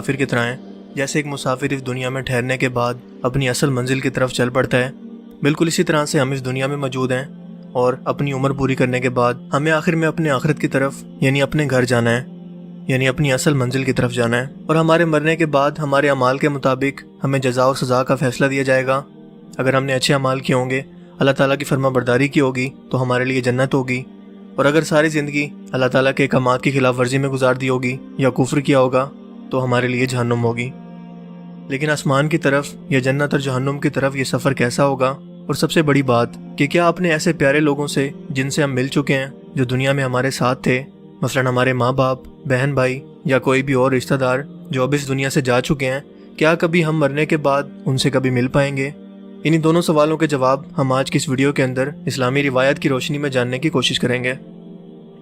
مسافر کی طرح ہیں، جیسے ایک مسافر اس دنیا میں ٹھہرنے کے بعد اپنی اصل منزل کی طرف چل پڑتا ہے، بالکل اسی طرح سے ہم اس دنیا میں موجود ہیں اور اپنی عمر پوری کرنے کے بعد ہمیں آخر میں اپنے آخرت کی طرف یعنی اپنے گھر جانا ہے، یعنی اپنی اصل منزل کی طرف جانا ہے، اور ہمارے مرنے کے بعد ہمارے اعمال کے مطابق ہمیں جزا اور سزا کا فیصلہ دیا جائے گا۔ اگر ہم نے اچھے اعمال کیے ہوں گے، اللہ تعالیٰ کی فرما برداری کی ہوگی تو ہمارے لیے جنت ہوگی، اور اگر ساری زندگی اللہ تعالیٰ کے احکامات کی خلاف ورزی میں گزار دی ہوگی یا کفر کیا ہوگا تو ہمارے لیے جہنم ہوگی۔ لیکن آسمان کی طرف یا جنت اور جہنم کی طرف یہ سفر کیسا ہوگا؟ اور سب سے بڑی بات کہ کیا اپنے ایسے پیارے لوگوں سے جن سے ہم مل چکے ہیں، جو دنیا میں ہمارے ساتھ تھے، مثلا ہمارے ماں باپ، بہن بھائی یا کوئی بھی اور رشتہ دار جو اب اس دنیا سے جا چکے ہیں، کیا کبھی ہم مرنے کے بعد ان سے کبھی مل پائیں گے؟ انہی دونوں سوالوں کے جواب ہم آج کی اس ویڈیو کے اندر اسلامی روایت کی روشنی میں جاننے کی کوشش کریں گے۔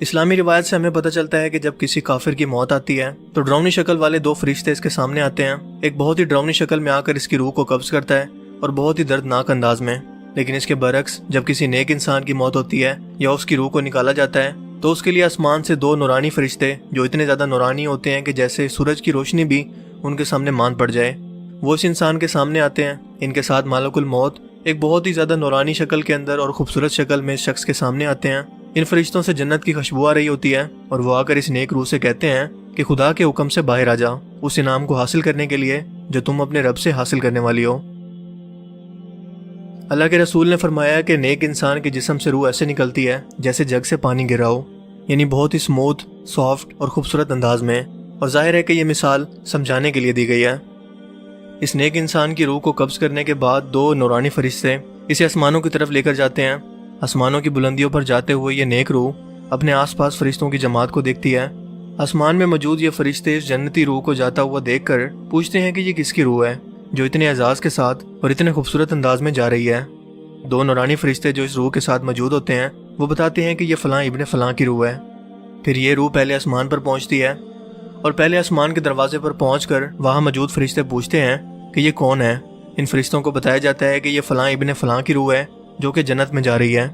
اسلامی روایت سے ہمیں پتہ چلتا ہے کہ جب کسی کافر کی موت آتی ہے تو ڈراؤنی شکل والے دو فرشتے اس کے سامنے آتے ہیں۔ ایک بہت ہی ڈراؤنی شکل میں آ کر اس کی روح کو قبض کرتا ہے اور بہت ہی دردناک انداز میں، لیکن اس کے برعکس جب کسی نیک انسان کی موت ہوتی ہے یا اس کی روح کو نکالا جاتا ہے تو اس کے لیے آسمان سے دو نورانی فرشتے جو اتنے زیادہ نورانی ہوتے ہیں کہ جیسے سورج کی روشنی بھی ان کے سامنے مان پڑ جائے، وہ اس انسان کے سامنے آتے ہیں۔ ان کے ساتھ ملک الموت ایک بہت ہی زیادہ نورانی شکل کے اندر اور خوبصورت شکل میں اس شخص کے سامنے آتے ہیں۔ ان فرشتوں سے جنت کی خوشبو آ رہی ہوتی ہے اور وہ آ کر اس نیک روح سے کہتے ہیں کہ خدا کے حکم سے باہر آ جا اس انعام کو حاصل کرنے کے لیے جو تم اپنے رب سے حاصل کرنے والی ہو۔ اللہ کے رسول نے فرمایا کہ نیک انسان کے جسم سے روح ایسے نکلتی ہے جیسے جگ سے پانی گرا ہو، یعنی بہت ہی اسموتھ، سافٹ اور خوبصورت انداز میں، اور ظاہر ہے کہ یہ مثال سمجھانے کے لیے دی گئی ہے۔ اس نیک انسان کی روح کو قبض کرنے کے بعد دو نورانی فرشتے اسے آسمانوں کی طرف لے کر جاتے ہیں۔ آسمانوں کی بلندیوں پر جاتے ہوئے یہ نیک روح اپنے آس پاس فرشتوں کی جماعت کو دیکھتی ہے۔ آسمان میں موجود یہ فرشتے اس جنتی روح کو جاتا ہوا دیکھ کر پوچھتے ہیں کہ یہ کس کی روح ہے جو اتنے اعزاز کے ساتھ اور اتنے خوبصورت انداز میں جا رہی ہے۔ دو نورانی فرشتے جو اس روح کے ساتھ موجود ہوتے ہیں وہ بتاتے ہیں کہ یہ فلاں ابن فلاں کی روح ہے۔ پھر یہ روح پہلے آسمان پر پہنچتی ہے اور پہلے آسمان کے دروازے پر پہنچ کر وہاں موجود فرشتے پوچھتے ہیں کہ یہ کون ہے۔ ان فرشتوں کو بتایا جاتا ہے کہ یہ فلاں ابن فلاں کی روح ہے جو کہ جنت میں جا رہی ہے۔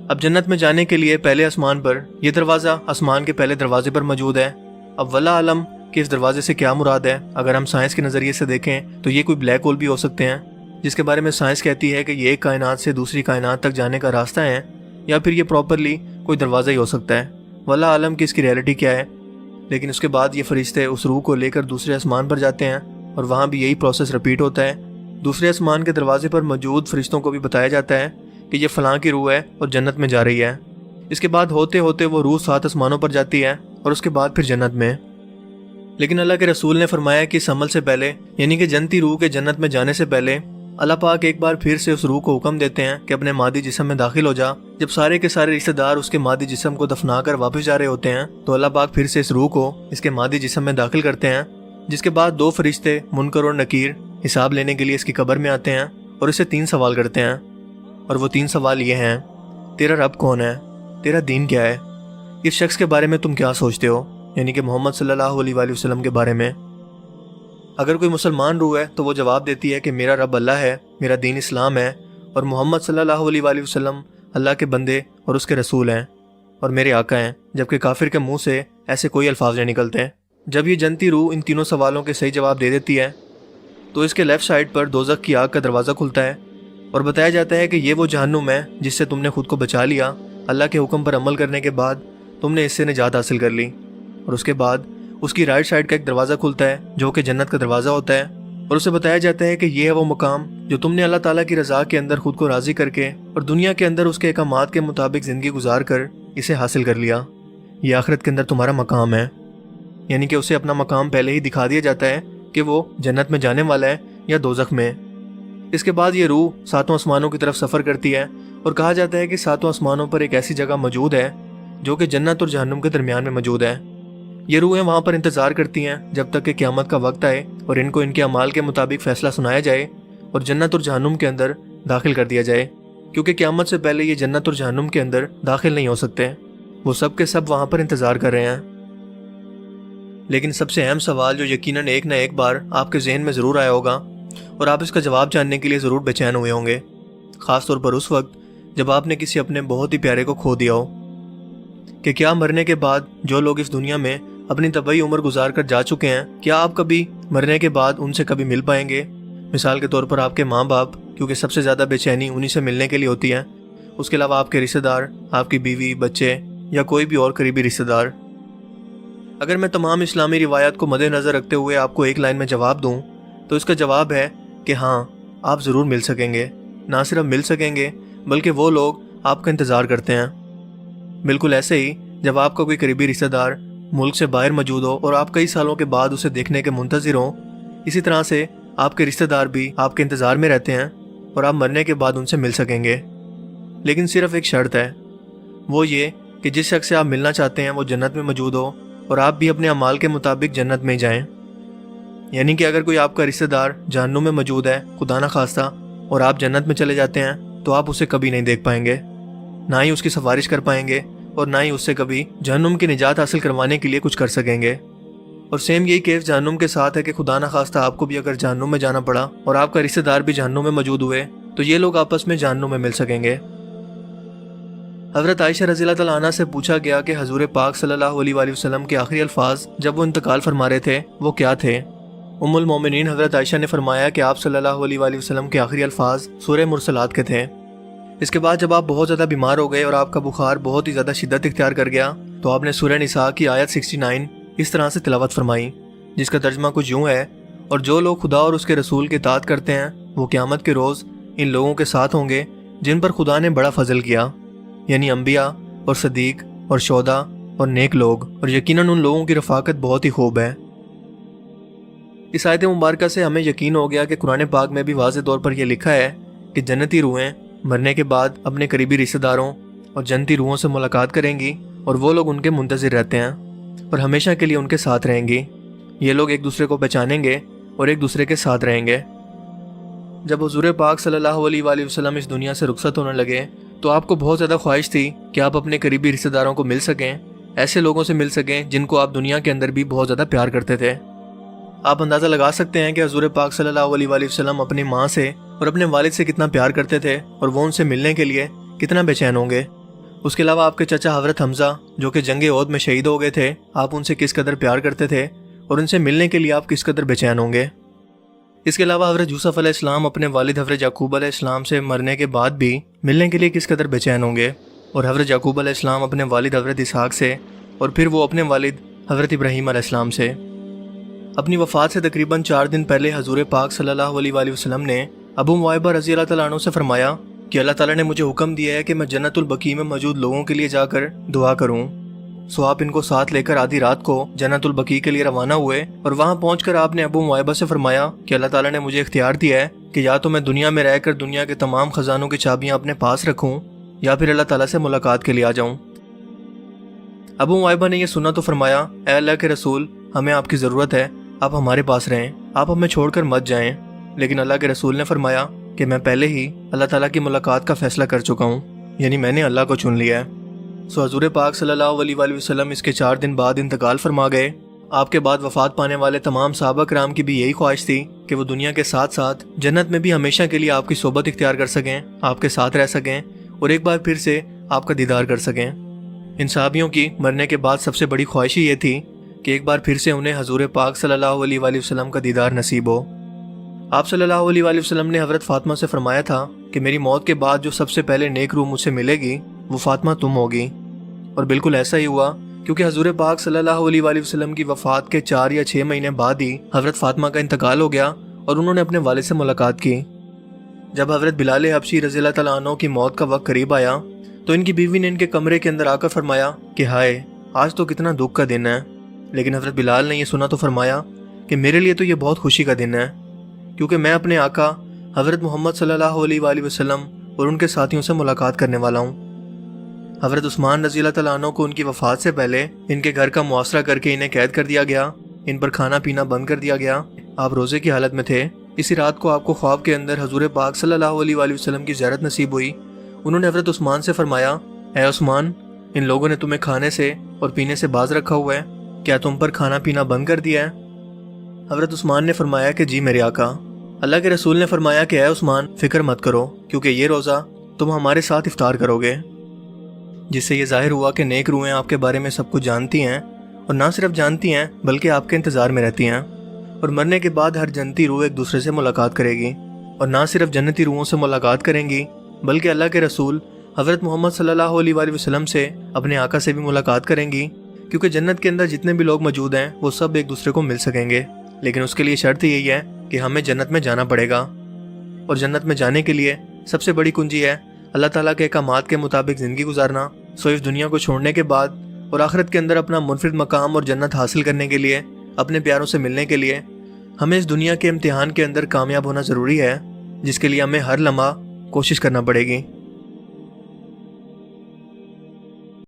اب جنت میں جانے کے لیے پہلے آسمان پر یہ دروازہ آسمان کے پہلے دروازے پر موجود ہے۔ اب واللہ عالم کہ اس دروازے سے کیا مراد ہے۔ اگر ہم سائنس کے نظریے سے دیکھیں تو یہ کوئی بلیک ہول بھی ہو سکتے ہیں، جس کے بارے میں سائنس کہتی ہے کہ یہ ایک کائنات سے دوسری کائنات تک جانے کا راستہ ہے، یا پھر یہ پراپرلی کوئی دروازہ ہی ہو سکتا ہے۔ واللہ عالم کہ اس کی ریئلٹی کیا ہے۔ لیکن اس کے بعد یہ فرشتے اس روح کو لے کر دوسرے آسمان پر جاتے ہیں اور وہاں بھی یہی پروسیس رپیٹ ہوتا ہے۔ دوسرے آسمان کے دروازے پر موجود فرشتوں کو بھی بتایا جاتا ہے کہ یہ فلاں کی روح ہے اور جنت میں جا رہی ہے۔ اس کے بعد ہوتے ہوتے وہ روح 7 آسمانوں پر جاتی ہے اور اس کے بعد پھر جنت میں۔ لیکن اللہ کے رسول نے فرمایا کہ اس عمل سے پہلے، یعنی کہ جنتی روح کے جنت میں جانے سے پہلے، اللہ پاک ایک بار پھر سے اس روح کو حکم دیتے ہیں کہ اپنے مادی جسم میں داخل ہو جا۔ جب سارے کے سارے رشتہ دار اس کے مادی جسم کو دفنا کر واپس جا رہے ہوتے ہیں تو اللہ پاک پھر سے اس روح کو اس کے مادی جسم میں داخل کرتے ہیں، جس کے بعد 2 فرشتے منکر اور نکیر حساب لینے کے لیے اس کی قبر میں آتے ہیں اور اسے 3 سوال کرتے ہیں، اور وہ 3 سوال یہ ہیں: تیرا رب کون ہے؟ تیرا دین کیا ہے؟ اس شخص کے بارے میں تم کیا سوچتے ہو؟ یعنی کہ محمد صلی اللہ علیہ وآلہ وسلم کے بارے میں۔ اگر کوئی مسلمان روح ہے تو وہ جواب دیتی ہے کہ میرا رب اللہ ہے، میرا دین اسلام ہے، اور محمد صلی اللہ علیہ وآلہ وسلم اللہ کے بندے اور اس کے رسول ہیں اور میرے آقا ہیں، جبکہ کافر کے منہ سے ایسے کوئی الفاظ نہیں نکلتے۔ جب یہ جنتی روح ان تینوں سوالوں کے صحیح جواب دے دیتی ہے تو اس کے لیفٹ سائڈ پر دوزخ کی آگ کا دروازہ کھلتا ہے اور بتایا جاتا ہے کہ یہ وہ جہنم ہے جس سے تم نے خود کو بچا لیا۔ اللہ کے حکم پر عمل کرنے کے بعد تم نے اس سے نجات حاصل کر لی، اور اس کے بعد اس کی رائٹ سائڈ کا ایک دروازہ کھلتا ہے جو کہ جنت کا دروازہ ہوتا ہے، اور اسے بتایا جاتا ہے کہ یہ ہے وہ مقام جو تم نے اللہ تعالیٰ کی رضا کے اندر خود کو راضی کر کے اور دنیا کے اندر اس کے احکامات کے مطابق زندگی گزار کر اسے حاصل کر لیا۔ یہ آخرت کے اندر تمہارا مقام ہے، یعنی کہ اسے اپنا مقام پہلے ہی دکھا دیا جاتا ہے کہ وہ جنت میں جانے والا ہے یا دوزخ میں۔ اس کے بعد یہ روح 7 آسمانوں کی طرف سفر کرتی ہے اور کہا جاتا ہے کہ 7 آسمانوں پر ایک ایسی جگہ موجود ہے جو کہ جنت اور جہنم کے درمیان میں موجود ہے۔ یہ روحیں وہاں پر انتظار کرتی ہیں جب تک کہ قیامت کا وقت آئے اور ان کو ان کے اعمال کے مطابق فیصلہ سنایا جائے اور جنت اور جہنم کے اندر داخل کر دیا جائے، کیونکہ قیامت سے پہلے یہ جنت اور جہنم کے اندر داخل نہیں ہو سکتے۔ وہ سب کے سب وہاں پر انتظار کر رہے ہیں۔ لیکن سب سے اہم سوال جو یقیناً ایک نہ ایک بار آپ کے ذہن میں ضرور آیا ہوگا اور آپ اس کا جواب جاننے کے لیے ضرور بے چین ہوئے ہوں گے، خاص طور پر اس وقت جب آپ نے کسی اپنے بہت ہی پیارے کو کھو دیا ہو، کہ کیا مرنے کے بعد جو لوگ اس دنیا میں اپنی طبعی عمر گزار کر جا چکے ہیں، کیا آپ کبھی مرنے کے بعد ان سے کبھی مل پائیں گے؟ مثال کے طور پر آپ کے ماں باپ، کیونکہ سب سے زیادہ بے چینی انہی سے ملنے کے لیے ہوتی ہے۔ اس کے علاوہ آپ کے رشتہ دار، آپ کی بیوی، بچے یا کوئی بھی اور قریبی رشتہ دار۔ اگر میں تمام اسلامی روایات کو مد نظر رکھتے ہوئے آپ کو ایک لائن میں جواب دوں تو اس کا جواب ہے کہ ہاں، آپ ضرور مل سکیں گے۔ نہ صرف مل سکیں گے بلکہ وہ لوگ آپ کا انتظار کرتے ہیں۔ بالکل ایسے ہی جب آپ کا کوئی قریبی رشتہ دار ملک سے باہر موجود ہو اور آپ کئی سالوں کے بعد اسے دیکھنے کے منتظر ہوں، اسی طرح سے آپ کے رشتہ دار بھی آپ کے انتظار میں رہتے ہیں اور آپ مرنے کے بعد ان سے مل سکیں گے۔ لیکن صرف ایک شرط ہے، وہ یہ کہ جس شخص سے آپ ملنا چاہتے ہیں وہ جنت میں موجود ہو اور آپ بھی اپنے اعمال کے مطابق جنت میں جائیں۔ یعنی کہ اگر کوئی آپ کا رشتہ دار جہنم میں موجود ہے، خدا نہ خواستہ، اور آپ جنت میں چلے جاتے ہیں تو آپ اسے کبھی نہیں دیکھ پائیں گے، نہ ہی اس کی سفارش کر پائیں گے اور نہ ہی اس سے کبھی جہنم کی نجات حاصل کروانے کے لیے کچھ کر سکیں گے۔ اور سیم یہی کیس جہنم کے ساتھ ہے کہ خدا نہ خواستہ آپ کو بھی اگر جہنم میں جانا پڑا اور آپ کا رشتہ دار بھی جہنم میں موجود ہوئے تو یہ لوگ آپس میں جہنم میں مل سکیں گے۔ حضرت عائشہ رضی اللہ تعالیٰ عنہ سے پوچھا گیا کہ حضور پاک صلی اللہ علیہ وآلہ وسلم کے آخری الفاظ جب وہ انتقال فرما رہے تھے وہ کیا تھے؟ ام المومنین حضرت عائشہ نے فرمایا کہ آپ صلی اللہ علیہ وآلہ وسلم کے آخری الفاظ سورہ مرسلات کے تھے۔ اس کے بعد جب آپ بہت زیادہ بیمار ہو گئے اور آپ کا بخار بہت ہی زیادہ شدت اختیار کر گیا تو آپ نے سورہ نساء کی آیت 69 اس طرح سے تلاوت فرمائی، جس کا ترجمہ کچھ یوں ہے: اور جو لوگ خدا اور اس کے رسول کی اطاعت کرتے ہیں وہ قیامت کے روز ان لوگوں کے ساتھ ہوں گے جن پر خدا نے بڑا فضل کیا، یعنی انبیاء اور صدیق اور شہداء اور نیک لوگ، اور یقیناً ان لوگوں کی رفاقت بہت ہی خوب ہے۔ اس آیت مبارکہ سے ہمیں یقین ہو گیا کہ قرآن پاک میں بھی واضح طور پر یہ لکھا ہے کہ جنتی روحیں مرنے کے بعد اپنے قریبی رشتہ داروں اور جنتی روحوں سے ملاقات کریں گی اور وہ لوگ ان کے منتظر رہتے ہیں اور ہمیشہ کے لیے ان کے ساتھ رہیں گی۔ یہ لوگ ایک دوسرے کو پہچانیں گے اور ایک دوسرے کے ساتھ رہیں گے۔ جب حضور پاک صلی اللہ علیہ وآلہ وسلم اس دنیا سے رخصت ہونے لگے تو آپ کو بہت زیادہ خواہش تھی کہ آپ اپنے قریبی رشتہ داروں کو مل سکیں، ایسے لوگوں سے مل سکیں جن کو آپ دنیا کے اندر بھی بہت زیادہ پیار کرتے تھے۔ آپ اندازہ لگا سکتے ہیں کہ حضور پاک صلی اللہ علیہ وآلہ وسلم اپنی ماں سے اور اپنے والد سے کتنا پیار کرتے تھے اور وہ ان سے ملنے کے لیے کتنا بے چین ہوں گے۔ اس کے علاوہ آپ کے چچا حضرت حمزہ جو کہ جنگ احد میں شہید ہو گئے تھے، آپ ان سے کس قدر پیار کرتے تھے اور ان سے ملنے کے لیے آپ کس قدر بے چین ہوں گے۔ اس کے علاوہ حضرت یوسف علیہ السلام اپنے والد حضرت یعقوب علیہ السلام سے مرنے کے بعد بھی ملنے کے لیے کس قدر بے چین ہوں گے، اور حضرت یعقوب علیہ السلام اپنے والد حضرت اسحاق سے اور پھر وہ اپنے والد حضرت ابراہیم علیہ السلام سے۔ اپنی وفات سے تقریباً 4 دن پہلے حضور پاک صلی اللہ علیہ وآلہ وسلم نے ابو معیبہ رضی اللہ تعالیٰ عنہ سے فرمایا کہ اللہ تعالیٰ نے مجھے حکم دیا ہے کہ میں جنت البقیع میں موجود لوگوں کے لیے جا کر دعا کروں۔ سو آپ ان کو ساتھ لے کر آدھی رات کو جنت البقیع کے لیے روانہ ہوئے اور وہاں پہنچ کر آپ نے ابو معیبہ سے فرمایا کہ اللہ تعالیٰ نے مجھے اختیار دیا ہے کہ یا تو میں دنیا میں رہ کر دنیا کے تمام خزانوں کی چابیاں اپنے پاس رکھوں یا پھر اللہ تعالیٰ سے ملاقات کے لیے آ جاؤں۔ ابو معیبہ نے یہ سنا تو فرمایا، اے اللہ کے رسول، ہمیں آپ کی ضرورت ہے، آپ ہمارے پاس رہیں، آپ ہمیں چھوڑ کر مت جائیں۔ لیکن اللہ کے رسول نے فرمایا کہ میں پہلے ہی اللہ تعالیٰ کی ملاقات کا فیصلہ کر چکا ہوں، یعنی میں نے اللہ کو چن لیا ہے۔ سو حضور پاک صلی اللہ علیہ وآلہ وسلم اس کے 4 دن بعد انتقال فرما گئے۔ آپ کے بعد وفات پانے والے تمام صحابہ کرام کی بھی یہی خواہش تھی کہ وہ دنیا کے ساتھ ساتھ جنت میں بھی ہمیشہ کے لیے آپ کی صحبت اختیار کر سکیں، آپ کے ساتھ رہ سکیں اور ایک بار پھر سے آپ کا دیدار کر سکیں۔ ان صحابیوں کی مرنے کے بعد سب سے بڑی خواہش یہ تھی کہ ایک بار پھر سے انہیں حضور پاک صلی اللہ علیہ وآلہ وسلم کا دیدار نصیب ہو۔ آپ صلی اللہ علیہ وآلہ وسلم نے حضرت فاطمہ سے فرمایا تھا کہ میری موت کے بعد جو سب سے پہلے نیک روح مجھ سے ملے گی وہ فاطمہ تم ہوگی، اور بالکل ایسا ہی ہوا، کیونکہ حضور پاک صلی اللہ علیہ وآلہ وسلم کی وفات کے 4 یا 6 مہینے بعد ہی حضرت فاطمہ کا انتقال ہو گیا اور انہوں نے اپنے والد سے ملاقات کی۔ جب حضرت بلال حبشی رضی اللہ تعالیٰ عنہ کی موت کا وقت قریب آیا تو ان کی بیوی نے ان کے کمرے کے اندر آ کر فرمایا کہ ہائے، آج تو کتنا دکھ کا دن ہے۔ لیکن حضرت بلال نے یہ سنا تو فرمایا کہ میرے لیے تو یہ بہت خوشی کا دن ہے، کیونکہ میں اپنے آقا حضرت محمد صلی اللہ علیہ وآلہ وسلم اور ان کے ساتھیوں سے ملاقات کرنے والا ہوں۔ حضرت عثمان رضی اللہ تعالیٰ عنہ کو ان کی وفات سے پہلے ان کے گھر کا محاصرہ کر کے انہیں قید کر دیا گیا، ان پر کھانا پینا بند کر دیا گیا۔ آپ روزے کی حالت میں تھے۔ اسی رات کو آپ کو خواب کے اندر حضور پاک صلی اللہ علیہ وآلہ وسلم کی زیارت نصیب ہوئی۔ انہوں نے حضرت عثمان سے فرمایا، اے عثمان، ان لوگوں نے تمہیں کھانے سے اور پینے سے باز رکھا ہوا ہے، کیا تم پر کھانا پینا بند کر دیا ہے؟ حضرت عثمان نے فرمایا کہ جی میرے آقا۔ اللہ کے رسول نے فرمایا کہ اے عثمان، فکر مت کرو، کیونکہ یہ روزہ تم ہمارے ساتھ افطار کرو گے۔ جس سے یہ ظاہر ہوا کہ نیک روحیں آپ کے بارے میں سب کچھ جانتی ہیں، اور نہ صرف جانتی ہیں بلکہ آپ کے انتظار میں رہتی ہیں۔ اور مرنے کے بعد ہر جنتی روح ایک دوسرے سے ملاقات کرے گی، اور نہ صرف جنتی روحوں سے ملاقات کریں گی بلکہ اللہ کے رسول حضرت محمد صلی اللہ علیہ وآلہ وسلم سے، اپنے آقا سے بھی ملاقات کریں گی، کیونکہ جنت کے اندر جتنے بھی لوگ موجود ہیں وہ سب ایک دوسرے کو مل سکیں گے، لیکن اس کے لیے شرط یہی ہے کہ ہمیں جنت میں جانا پڑے گا۔ اور جنت میں جانے کے لیے سب سے بڑی کنجی ہے اللہ تعالیٰ کے احکامات کے مطابق زندگی گزارنا۔ اس دنیا کو چھوڑنے کے بعد اور آخرت کے اندر اپنا منفرد مقام اور جنت حاصل کرنے کے لیے، اپنے پیاروں سے ملنے کے لیے ہمیں اس دنیا کے امتحان کے اندر کامیاب ہونا ضروری ہے، جس کے لیے ہمیں ہر لمحہ کوشش کرنا پڑے گی۔